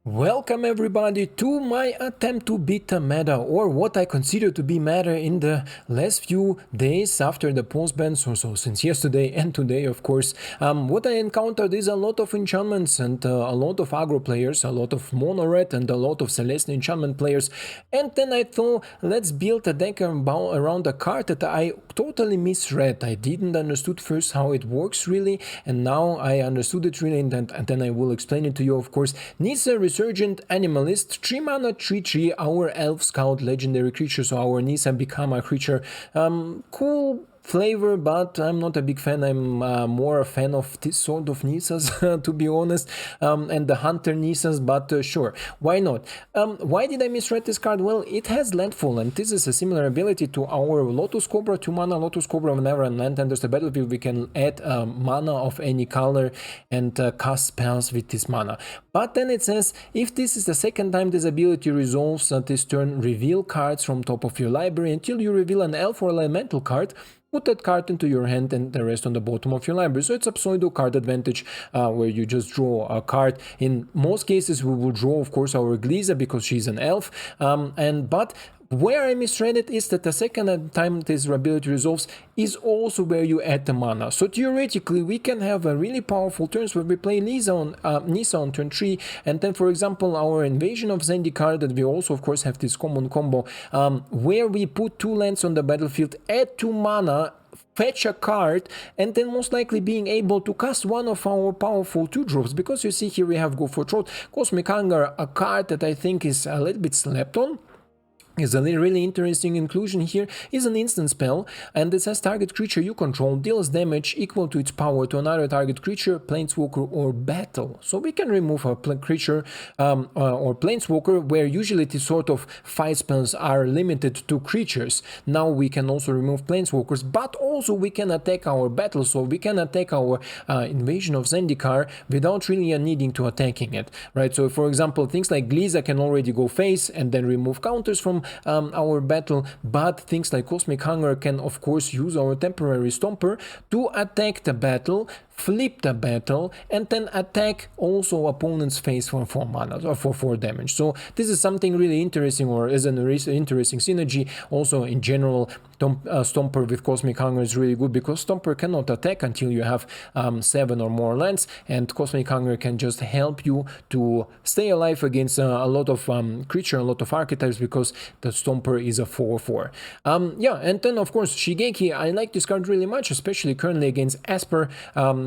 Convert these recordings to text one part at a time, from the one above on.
Welcome everybody to my attempt to beat the meta, or what I consider to be meta in the last few days after the post bans, so since yesterday and today of course. What I encountered is a lot of enchantments and a lot of aggro players, a lot of mono red and a lot of celestial enchantment players, and then I thought let's build a deck around a card that I totally misread. I didn't understood first how it works really, and now I understood it really, and then I will explain it to you of course. Nissa, Resurgent, Animist, 3 mana, 3/3, our Elf Scout legendary creature, so our Nissa become a creature. Cool flavor, but I'm not a big fan. I'm more a fan of this sort of Nissas, to be honest, and the Hunter Nissas, but sure, why not? Why did I misread this card? Well, it has Landfall, and this is a similar ability to our Lotus Cobra, 2 mana Lotus Cobra. Whenever a land enters the battlefield, we can add mana of any color and cast spells with this mana. But then it says, if this is the second time this ability resolves this turn, reveal cards from top of your library until you reveal an elf or elemental card. Put that card into your hand and the rest on the bottom of your library. So it's a pseudo card advantage where you just draw a card. In most cases we will draw of course our Gliza because she's an elf, but where I misread it is that the second time this ability resolves is also where you add the mana. So theoretically we can have a really powerful turns where we play Nissa on turn 3, and then for example our Invasion of Zendikar, that we also of course have this common combo where we put 2 lands on the battlefield, add 2 mana, fetch a card, and then most likely being able to cast one of our powerful 2-drops, because you see here we have Go for Throat, Cosmic Hunger, a card that I think is a little bit slept on. Is a really interesting inclusion here, is an instant spell, and it says target creature you control deals damage equal to its power to another target creature, planeswalker or battle. So we can remove a creature or planeswalker, where usually these sort of fight spells are limited to creatures. Now we can also remove planeswalkers, but also we can attack our battle, so we can attack our Invasion of Zendikar without really needing to attacking it, right? So for example, things like Gliza can already go face and then remove counters from our battle, but things like Cosmic Hunger can of course use our Topiary Stomper to attack the battle, flip the battle, and then attack also opponent's face for 4 mana or for 4 damage. So this is something really interesting, or is an interesting synergy. Also in general, Stomper with Cosmic Hunger is really good because Stomper cannot attack until you have 7 or more lands, and Cosmic Hunger can just help you to stay alive against a lot of creature, a lot of archetypes, because the Stomper is a 4/4. Yeah, and then of course Shigeki, I like this card really much, especially currently against Esper.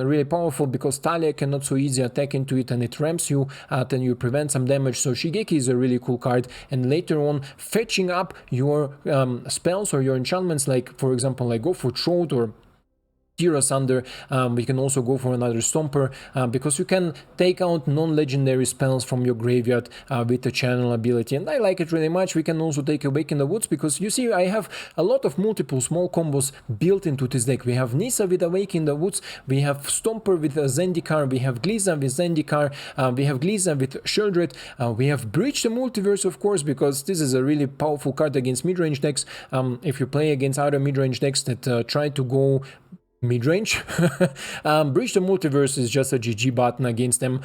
Really powerful because Talia cannot so easy attack into it, and it ramps you, then you prevent some damage. So Shigeki is a really cool card, and later on fetching up your spells or your enchantments, like for example like Go for Throat or Tear Asunder. We can also go for another Stomper because you can take out non-legendary spells from your graveyard with the channel ability, and I like it really much. We can also take Awaken the Woods, because you see I have a lot of multiple small combos built into this deck. We have Nissa with Awaken the Woods, we have Stomper with Zendikar, we have Gliza with Zendikar, we have Gliza with Shigeki, we have Breach the Multiverse of course, because this is a really powerful card against mid-range decks. If you play against other mid-range decks that try to go mid-range, Breach the Multiverse is just a GG button against them.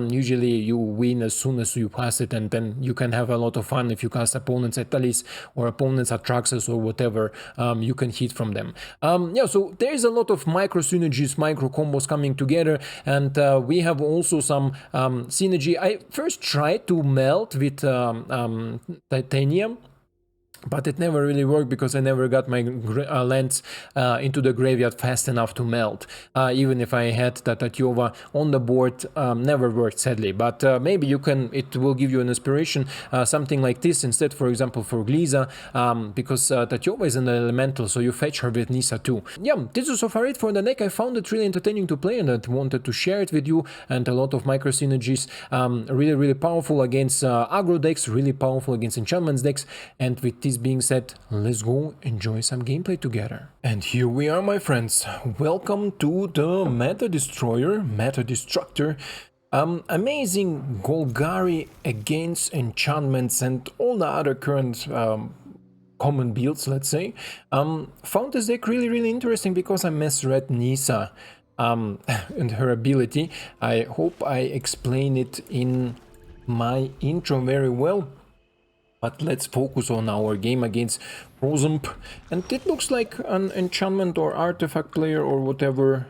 Usually you win as soon as you pass it, and then you can have a lot of fun if you cast opponents at Talis or opponents at Traxxas or whatever. You can hit from them. Yeah, so there is a lot of micro synergies, micro combos coming together, and we have also some synergy. I first tried to melt with Titanium, but it never really worked because I never got my lands into the graveyard fast enough to melt. Even if I had that Tatiova on the board, never worked sadly. But maybe you can, it will give you an inspiration, something like this instead, for example for Gliza, because Tatiova is an elemental, so you fetch her with Nissa too. Yeah, this is so far it for the deck. I found it really entertaining to play and I wanted to share it with you, and a lot of micro synergies, really powerful against aggro decks, really powerful against enchantments decks, and with this being said, let's go enjoy some gameplay together. And here we are, my friends. Welcome to the Meta Destroyer, Meta Destructor. Amazing Golgari against enchantments and all the other current common builds, let's say. Found this deck really interesting because I misread Nissa and her ability. I hope I explain it in my intro very well. But let's focus on our game against Rosemp. And it looks like an enchantment or artifact player or whatever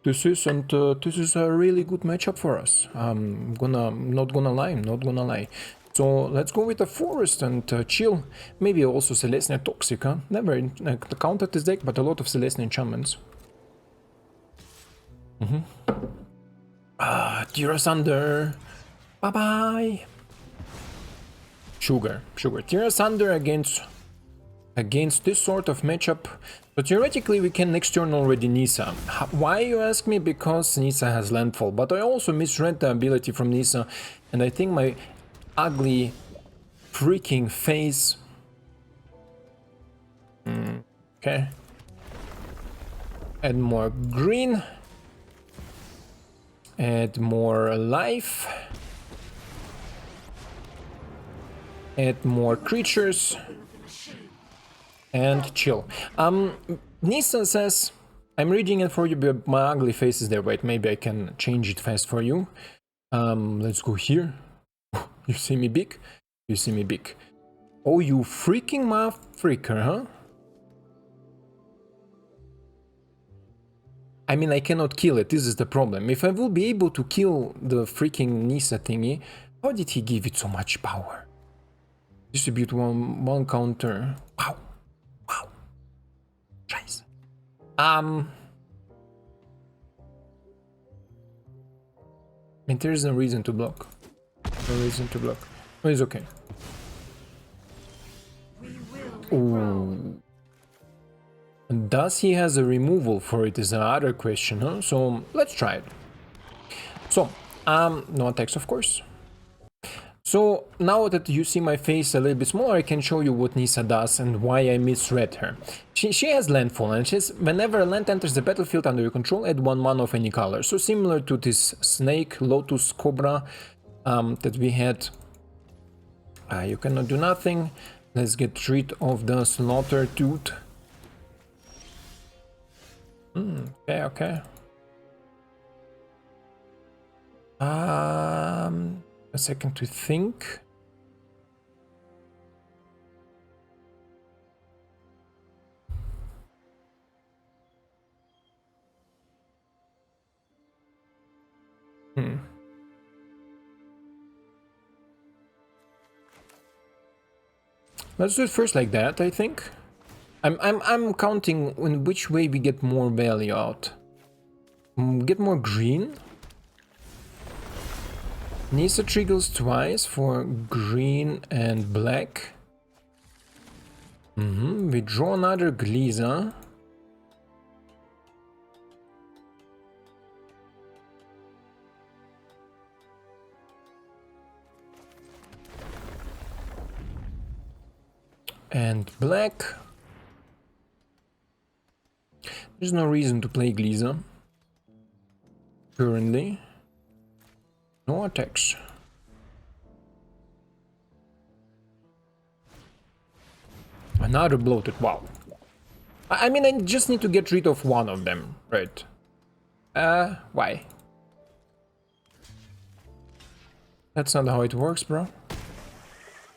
this is, and this is a really good matchup for us. I'm not gonna lie. So let's go with the Forest and chill. Maybe also Celestia Toxica. Never counted this deck, but a lot of Celestia enchantments. Tear Asunder. Bye bye. Sugar. Tear Asunder against this sort of matchup. But theoretically we can next turn already Nissa. Why, you ask me? Because Nissa has landfall. But I also misread the ability from Nissa, and I think my ugly freaking face. Okay. Add more green. Add more life. Add more creatures. And chill. Nissa says, I'm reading it for you, but my ugly face is there. Wait, maybe I can change it fast for you. Let's go here. You see me big? You see me big. Oh, you freaking freaker, huh? I mean, I cannot kill it. This is the problem. If I will be able to kill the freaking Nissa thingy, how did he give it so much power? Distribute one counter. Wow. Scheiße. And there is no reason to block. Oh, it's okay. Ooh. Does he has a removal for it is another question, huh? So let's try it. So, no attacks, of course. So now that you see my face a little bit smaller, I can show you what Nissa does and why I misread her. She has landfall, and she's whenever a land enters the battlefield under your control, add 1 mana of any color. So similar to this snake, lotus, cobra that we had. You cannot do nothing. Let's get rid of the slaughter tooth. Okay. A second to think. Let's do it first like that, I think. I'm counting in which way we get more value out. Get more green. Nissa triggers twice for green and black. We draw another Gliza. And black. There's no reason to play Gliza currently. No attacks. Another bloated, wow. I mean, I just need to get rid of one of them, right? Why? That's not how it works, bro.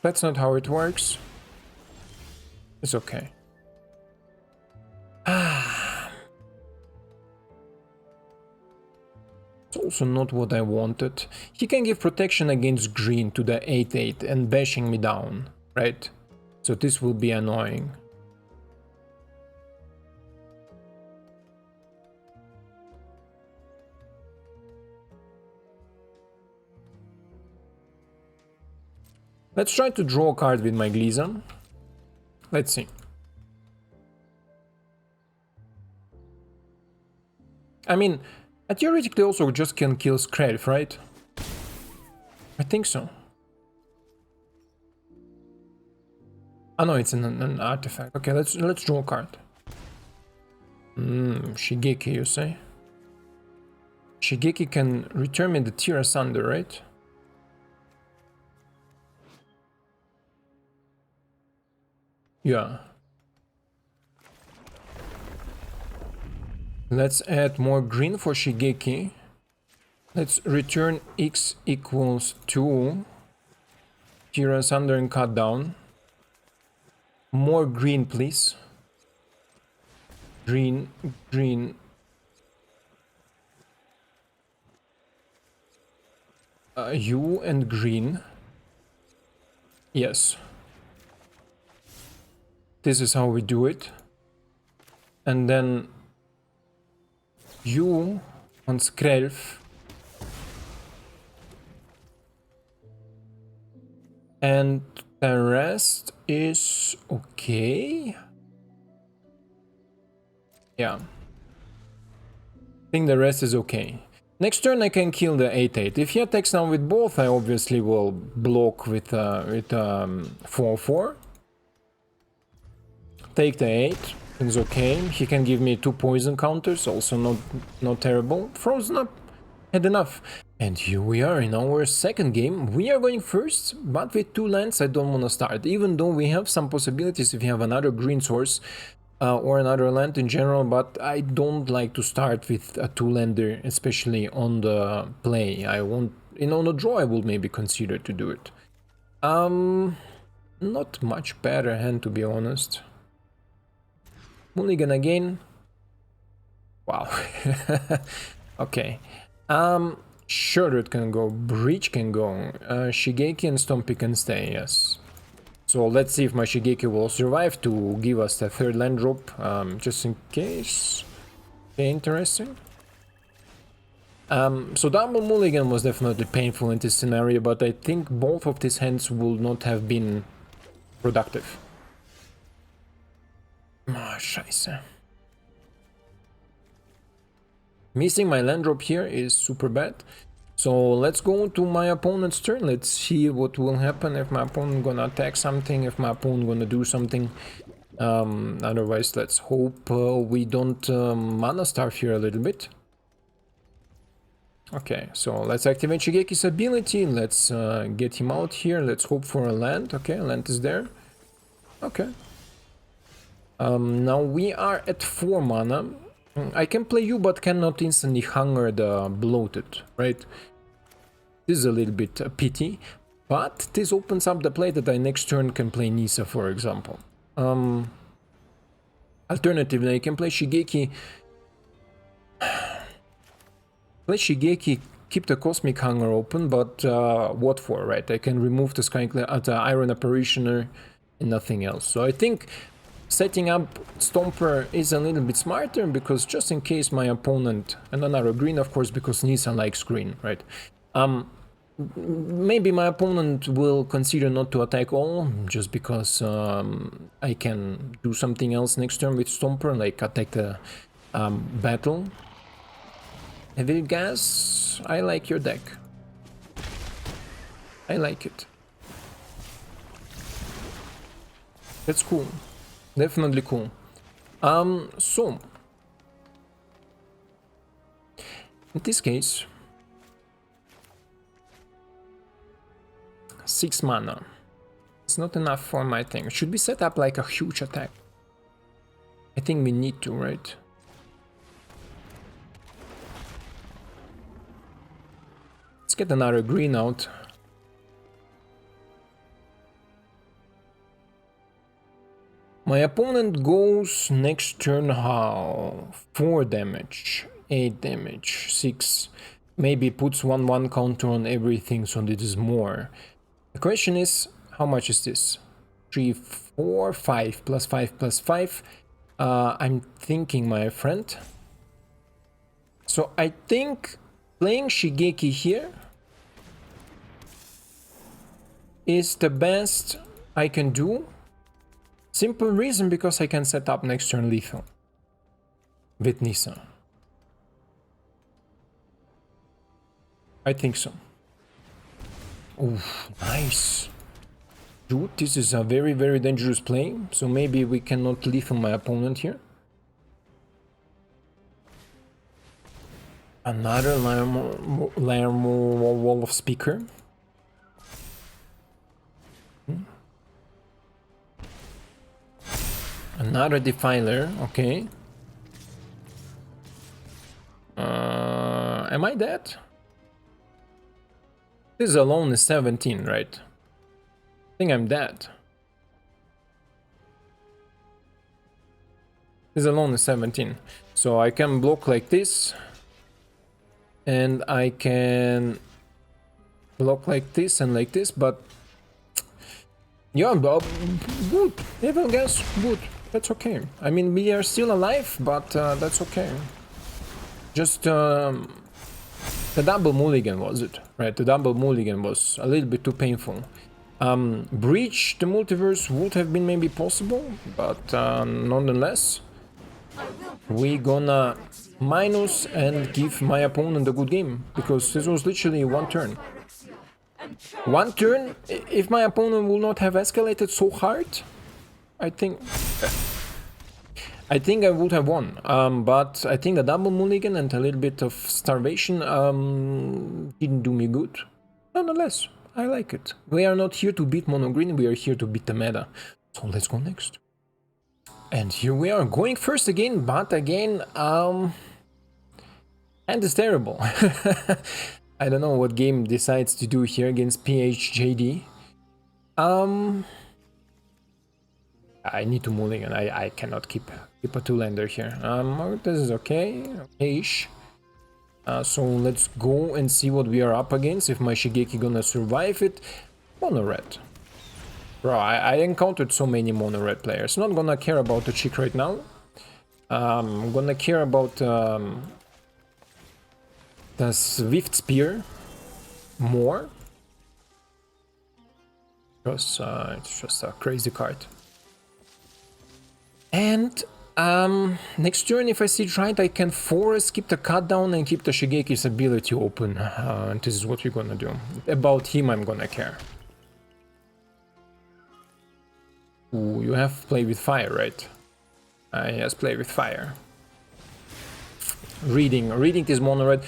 That's not how it works. It's okay. It's also not what I wanted. He can give protection against green to the 8/8 and bashing me down, right? So this will be annoying. Let's try to draw a card with my Gliza. Let's see. I mean, I theoretically also just can kill Scrave, right? I think so. Oh no, it's an artifact. Okay, let's draw a card. Shigeki, you say? Shigeki can return me the Tear Asunder, right? Yeah. Let's add more green for Shigeki. Let's return x equals 2. Tear Asunder and cut down. More green, please. Green, green. You and green. Yes. This is how we do it. And then you on Skrelv. And the rest is okay. Yeah. I think the rest is okay. Next turn I can kill the 8/8. If he attacks now with both, I obviously will block with 4/4. Take the 8. It's okay. He can give me 2 poison counters, also not terrible. Frozen up. Had enough. And here we are in our second game. We are going first, but with 2 lands I don't want to start. Even though we have some possibilities if you have another green source or another land in general, but I don't like to start with a 2-lander, especially on the play. I won't, on the draw I will maybe consider to do it. Not much better hand, to be honest. Mulligan again. Wow. Okay. Shudder can go, Breach can go, Shigeki and Stompy can stay, yes. So let's see if my Shigeki will survive to give us the 3rd land drop, just in case. Okay, interesting. So double mulligan was definitely painful in this scenario, but I think both of these hands would not have been productive. Ah, scheiße. Missing my land drop here is super bad. So let's go to my opponent's turn. Let's see what will happen if my opponent gonna attack something, if my opponent gonna do something. Otherwise, let's hope we don't mana starve here a little bit. Okay, so let's activate Shigeki's ability. Let's get him out here. Let's hope for a land. Okay, land is there. Okay. Now we are at 4 mana. I can play you, but cannot instantly hunger the bloated, right? This is a little bit a pity, but this opens up the play that I next turn can play Nissa, for example. Alternatively, I can play Shigeki. Play Shigeki, keep the Cosmic Hunger open, but what for, right? I can remove the the Iron Apparitioner and nothing else. So I think setting up Stomper is a little bit smarter, because just in case my opponent, and another green of course, because Nissa likes green, right? Maybe my opponent will consider not to attack all, just because I can do something else next turn with Stomper, like attack the battle. Heavy Gas, I like your deck. I like it. That's cool. Definitely cool. So in this case, 6 mana. It's not enough for my thing. Should we set up like a huge attack? I think we need to, right? Let's get another green out. My opponent goes next turn how? 4 damage, 8 damage, 6. Maybe puts 1/1 counter on everything, so this is more. The question is, how much is this? 3, 4, 5, plus 5, plus 5. I'm thinking, my friend. So I think playing Shigeki here is the best I can do. Simple reason, because I can set up next turn lethal with Nissa. I think so. Oh, nice. Dude, this is a very, very dangerous play. So maybe we cannot lethal my opponent here. Another Wall of Speaker. Another Defiler, okay. Am I dead? This alone is 17, right? think I'm dead. This alone is 17. So I can block like this. And I can block like this and like this, but yeah, good. Even guess good. That's okay. I mean, we are still alive, but that's okay. Just the double mulligan was it, right? The double mulligan was a little bit too painful. Breach the Multiverse would have been maybe possible, but nonetheless, we gonna minus and give my opponent a good game, because this was literally one turn. One turn, if my opponent will not have escalated so hard, I think I would have won. But I think the double mulligan and a little bit of starvation didn't do me good. Nonetheless, I like it. We are not here to beat mono green, we are here to beat the meta. So let's go next. And here we are, going first again, but again, and it's terrible. I don't know what game decides to do here against PHJD. I need to mulligan. I cannot keep a two-lander here. This is okay, okay-ish. So let's go and see what we are up against. If my Shigeki gonna survive it. Mono red. Bro, I encountered so many mono red players. Not gonna care about the chick right now. I'm gonna care about the Swift Spear more, because it's just a crazy card. And next turn, if I see Giant, I can force, keep the cut down and keep the Shigeki's ability open. And this is what we're gonna do. About him, I'm gonna care. Ooh, you have play with fire, right? Yes, play with fire. Reading this mono red.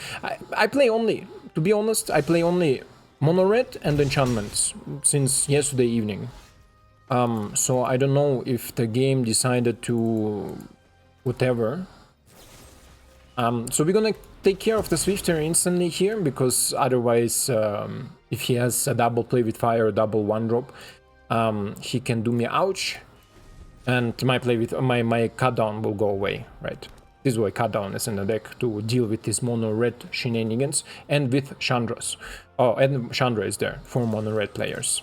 I play only, to be honest, I play only mono red and enchantments since yesterday evening. So I don't know if the game decided to whatever. So we're gonna take care of the Swifter instantly here, because otherwise, if he has a double play with fire, a double one drop, he can do me ouch, and my play with my cut down will go away, right? This is why cut down is in the deck, to deal with these mono red shenanigans, and with Chandra's. Oh, and Chandra is there for mono red players.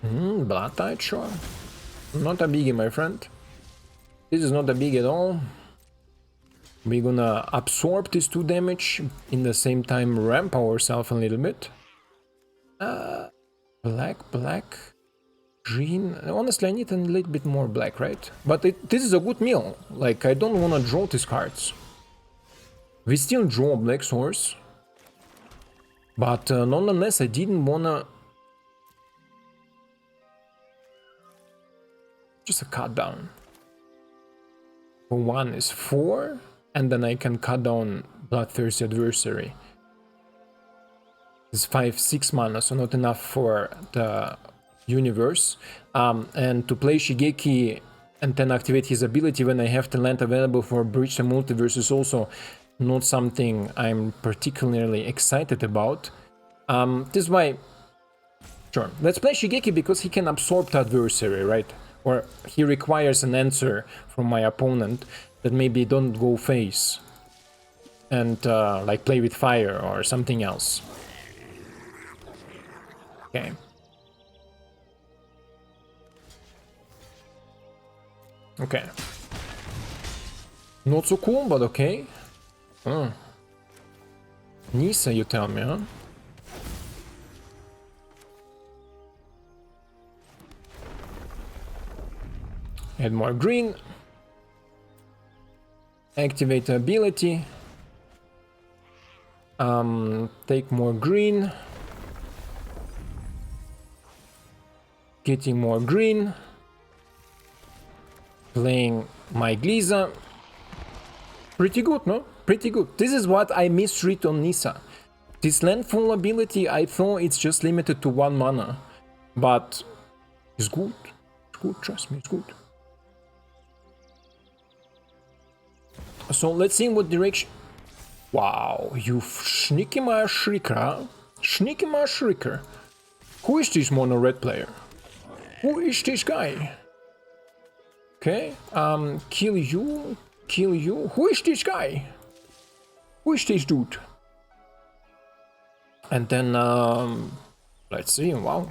Blood Tide, sure. Not a biggie, my friend. This is not a big at all. We're gonna absorb this 2 damage, in the same time ramp ourselves a little bit. Black, green. Honestly, I need a little bit more black, right? But this is a good meal. Like, I don't wanna draw these cards. We still draw Black Source. But nonetheless, I didn't wanna... Just a cut down. For 1 is 4, and then I can cut down Bloodthirsty Adversary. It's 5-6 mana, so not enough for the universe. And to play Shigeki and then activate his ability when I have the land available for Breach the Multiverse is also not something I'm particularly excited about. This is why... Sure, let's play Shigeki because he can absorb the adversary, right? Or he requires an answer from my opponent that maybe don't go face. And like play with fire or something else. Okay. Okay. Not so cool, but okay. Nissa, you tell me, huh? Add more green. Activate the ability. Take more green. Getting more green. Playing my Gliza. Pretty good, no? Pretty good. This is what I misread on Nissa. This landfall ability, I thought it's just limited to 1 mana. But it's good. It's good, trust me, it's good. So let's see in what direction... Wow, you sneaky my Shrieker, huh? Sneaky my Shrieker. Who is this mono red player? Who is this guy? Okay, kill you, kill you. Who is this guy? Who is this dude? And then, let's see, wow.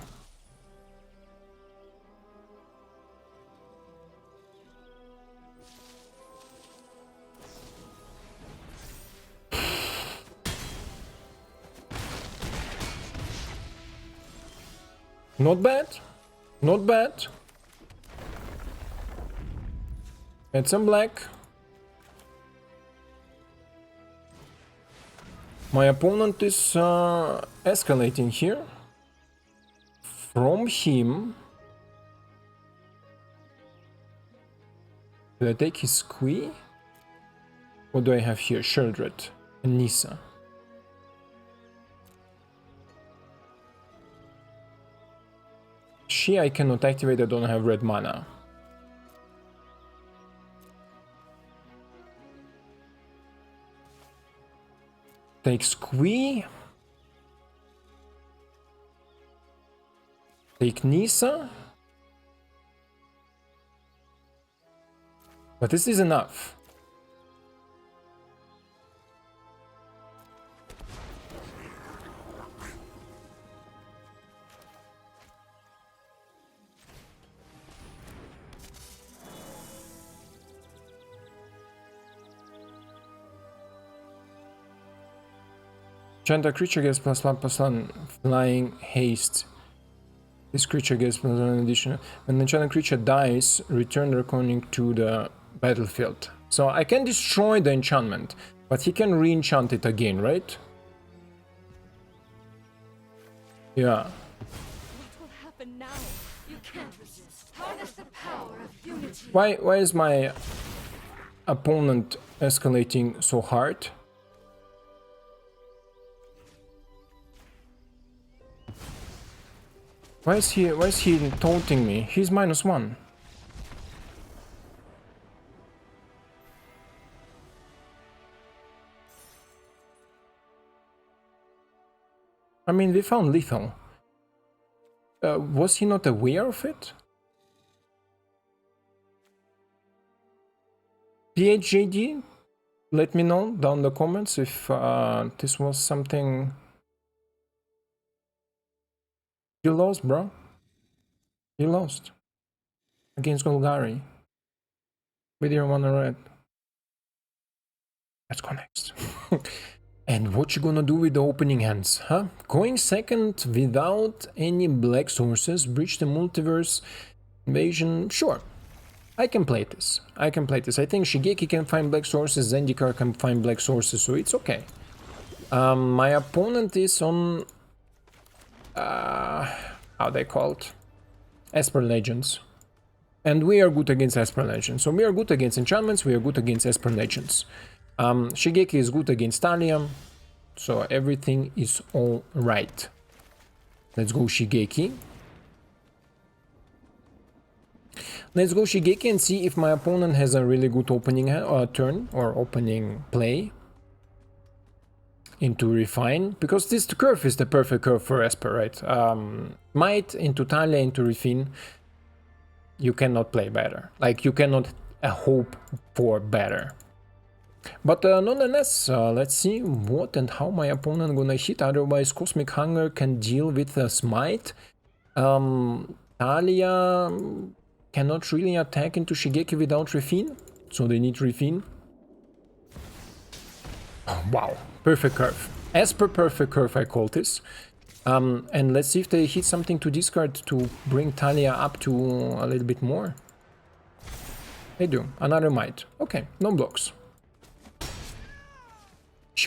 Not bad, not bad. Add some black. My opponent is escalating here. From him. Do I take his Squee? What do I have here? Sheldred and Nissa. She I cannot activate, I don't have red mana. Take Squee. Take Nissa. But this is enough. Enchant a creature gets +1/+1 flying haste. This creature gets +1 additional. When the enchanted creature dies, return the reckoning to the battlefield. So I can destroy the enchantment, but he can re-enchant it again, right? Yeah. What will happen now? You can't resist. Harness the power of unity. Why is my opponent escalating so hard? Why is he taunting me? He's -1. I mean, we found lethal. Was he not aware of it? PHJD, let me know down in the comments if this was something. You lost, bro. You lost. Against Golgari. With your mana red. Let's go next. And what you gonna do with the opening hands, huh? Going second without any black sources, Breach the Multiverse, Invasion, sure. I can play this. I can play this. I think Shigeki can find black sources, Zendikar can find black sources, so it's okay. My opponent is on... how they called? Esper Legends. And we are good against Esper Legends. So we are good against enchantments, we are good against Esper Legends. Shigeki is good against Talia, so everything is all right. Let's go Shigeki. Let's go Shigeki and see if my opponent has a really good opening turn or opening play into Refine, because this curve is the perfect curve for Esper, right? Might into Talia into Refine. You cannot play better. Like, you cannot hope for better. But nonetheless, let's see what and how my opponent gonna hit. Otherwise, Cosmic Hunger can deal with a Smite. Talia cannot really attack into Shigeki without Refine, so they need Refine. Oh, wow, perfect curve. Esper perfect curve, I call this. And let's see if they hit something to discard to bring Talia up to a little bit more. They do. Another Might. Okay, no blocks.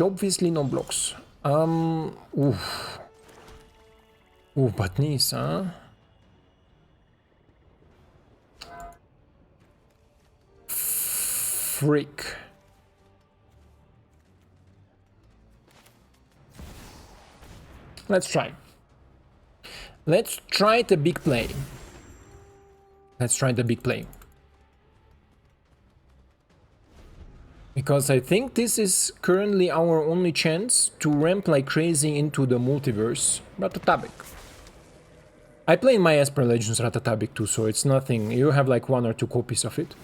Obviously no blocks. Oof. Ooh, but Nissa. Freak. Let's try. Let's try the big play. Let's try the big play. Because I think this is currently our only chance to ramp like crazy into the multiverse. But the topic. I play in my Esper Legends Ratatabic too, so it's nothing. You have like 1 or 2 copies of it.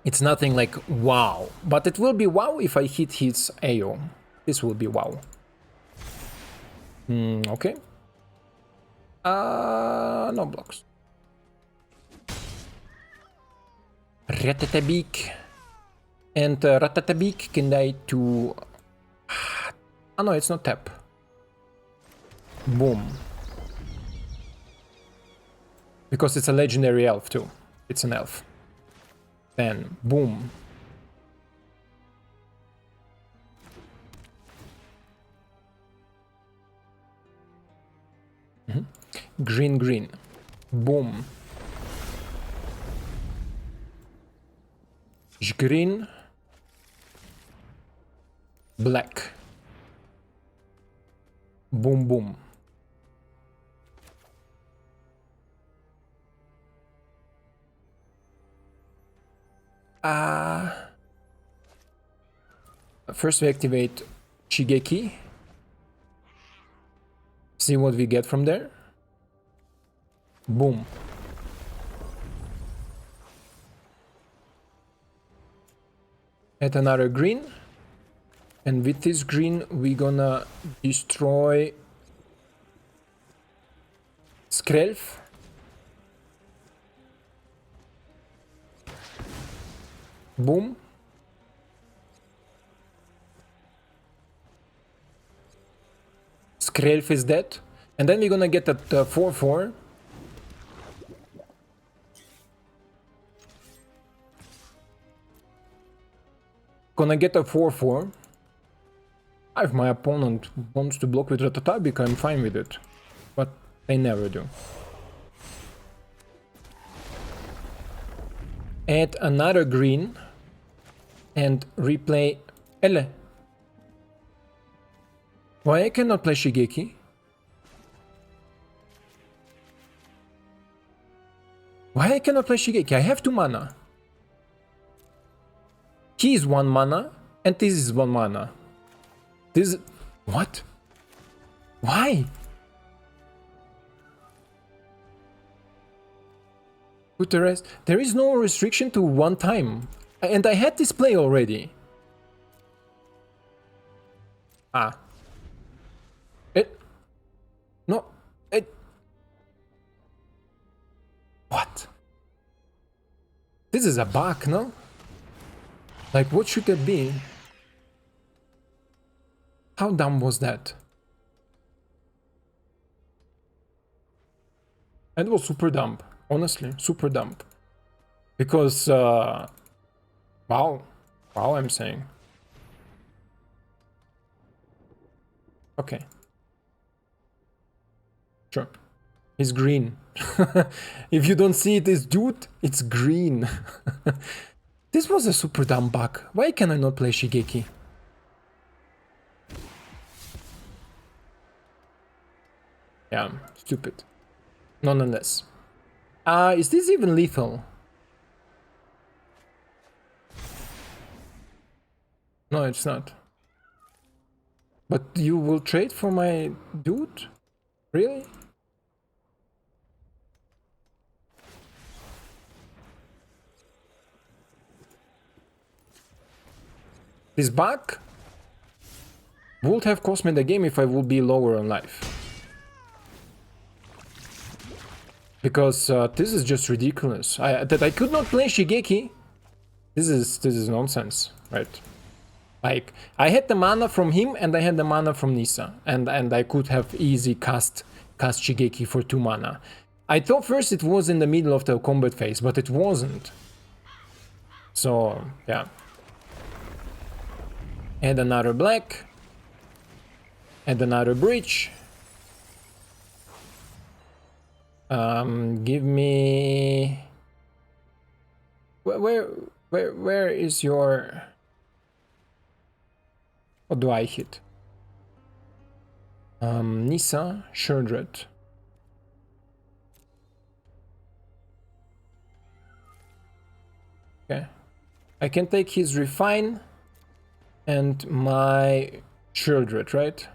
It's nothing like wow, but it will be wow if I hit his AO. This will be wow. Okay. No blocks. Ratatabic. And Ratatabic can die to... no, it's not tap. Boom. Because it's a legendary elf too. It's an elf. Then, boom. Green, green. Boom. Green. Black. Boom, boom. First we activate Shigeki. See what we get from there. Boom. Add another green. And with this green we gonna destroy Skrelv. Boom. Skrelv is dead. And then we're gonna get that 4-4. Gonna get a 4-4. If my opponent wants to block with Ratatabic, I'm fine with it. But they never do. Add another green. And replay Ele. Why I cannot play Shigeki? Why I cannot play Shigeki? I have 2 mana. He is 1 mana, and this is 1 mana. This... what? Why? Put the rest... There is no restriction to 1 time. And I had this play already. No. What? This is a bug, no? Like, what should that be? How dumb was that? It was super dumb. Honestly, super dumb. Because, wow. Wow, I'm saying. Okay. Sure. It's green. If you don't see it, it's dude, it's green. This was a super dumb bug. Why can I not play Shigeki? Yeah, stupid. Nonetheless. Is this even lethal? No, it's not. But you will trade for my dude? Really? This bug would have cost me the game if I would be lower on life. Because this is just ridiculous. That I could not play Shigeki. This is nonsense, right? Like, I had the mana from him and I had the mana from Nissa. And I could have easy cast Shigeki for 2 mana. I thought first it was in the middle of the combat phase, but it wasn't. So, yeah. Add another black. Add another breach. Give me... Where is your... What do I hit? Nissa, Shurdred. Okay. I can take his Refine and my Shurdred, right?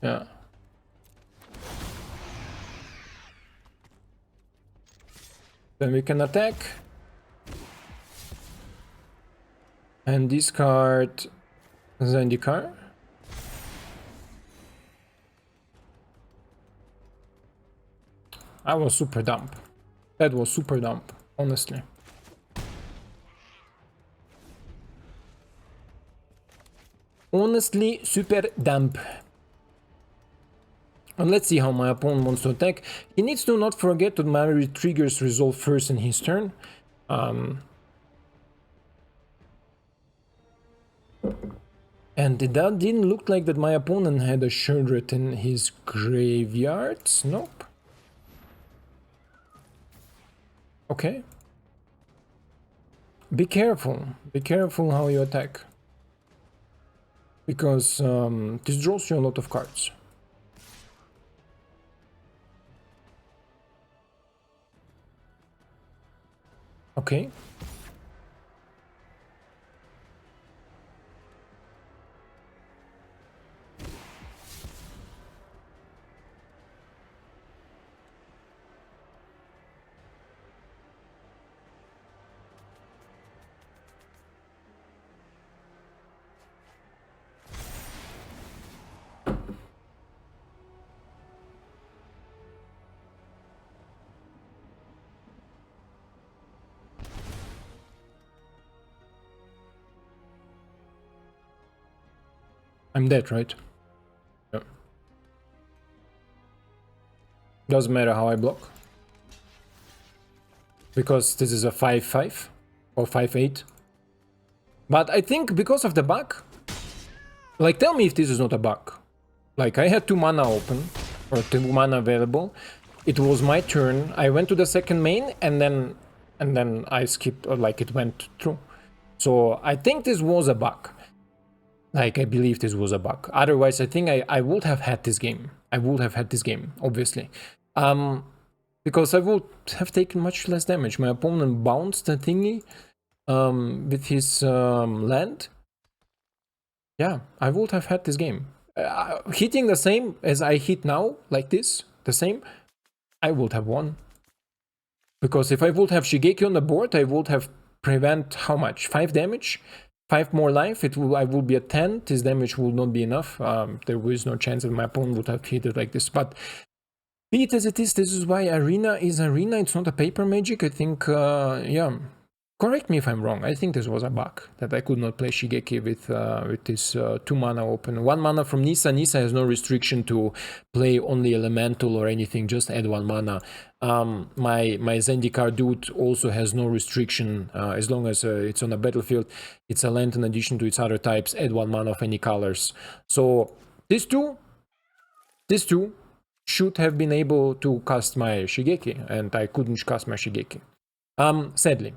Yeah. Then we can attack. And discard Zendikar. I was super dumb. That was super dumb, honestly. Honestly, super dumb. And let's see how my opponent wants to attack. He needs to not forget that my triggers resolve first in his turn. And that didn't look like that my opponent had a Shudret in his graveyards. Nope. Okay. Be careful. Be careful how you attack. Because this draws you a lot of cards. Okay. I'm dead, right? Yeah. Doesn't matter how I block. Because this is a 5-5 or 5-8. But I think because of the bug, like tell me if this is not a bug. Like I had 2 mana open, or 2 mana available. It was my turn. I went to the second main and then I skipped, or like it went through. So I think this was a bug. Like I believe this was a bug. Otherwise I think I would have had this game. I would have had this game, obviously. Because I would have taken much less damage. My opponent bounced the thingy with his land. Yeah, I would have had this game. Hitting the same as I hit now, like this, the same, I would have won. Because if I would have Shigeki on the board, I would have prevent how much? 5 damage? 5 more life, I would be at 10. This damage would not be enough. There was no chance that my opponent would have hit it like this. But be it as it is, this is why Arena is Arena. It's not a paper magic. I think, yeah. Correct me if I'm wrong. I think this was a bug that I could not play Shigeki with this 2 mana open. 1 mana from Nissa. Nissa has no restriction to play only elemental or anything. Just add 1 mana. My Zendikar dude also has no restriction as long as it's on a battlefield. It's a land in addition to its other types. Add 1 mana of any colors. So these two should have been able to cast my Shigeki, and I couldn't cast my Shigeki. Sadly.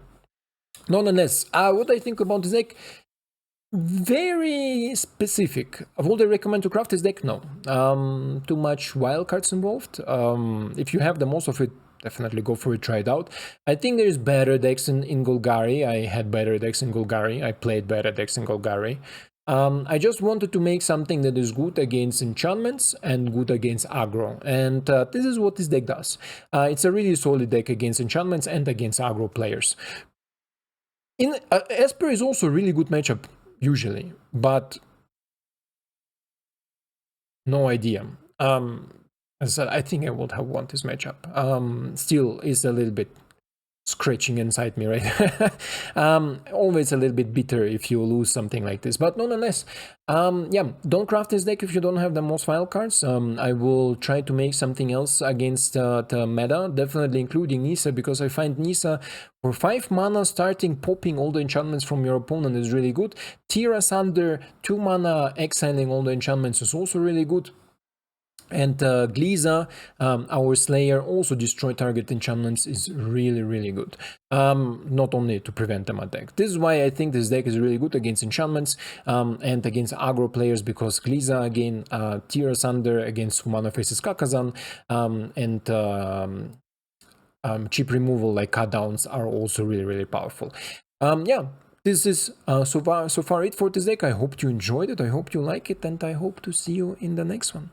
Nonetheless, what I think about this deck, very specific. Would I recommend to craft this deck? No. Too much wildcards involved. If you have the most of it, definitely go for it, try it out. I think there's better decks in Golgari. I had better decks in Golgari. I played better decks in Golgari. I just wanted to make something that is good against enchantments and good against aggro, and this is what this deck does. It's a really solid deck against enchantments and against aggro players. Esper is also a really good matchup, usually, but no idea. As I said, I think I would have won this matchup. Still is a little bit scratching inside me, right? Always a little bit bitter if you lose something like this, but nonetheless, yeah, don't craft this deck if you don't have the most file cards. I will try to make something else against the meta, definitely including Nissa, because I find Nissa for 5 mana starting popping all the enchantments from your opponent is really good. Tear Asunder, 2 mana exiling all the enchantments is also really good. And Gliza, our Slayer, also destroy target enchantments is really good. Not only to prevent them attack. This is why I think this deck is really good against enchantments and against aggro players, because Gliza again, Tear Asunder against Mana Faces Kakazan, and cheap removal like cut downs are also really powerful. Yeah. This is so far it for this deck. I hope you enjoyed it, I hope you like it, and I hope to see you in the next one.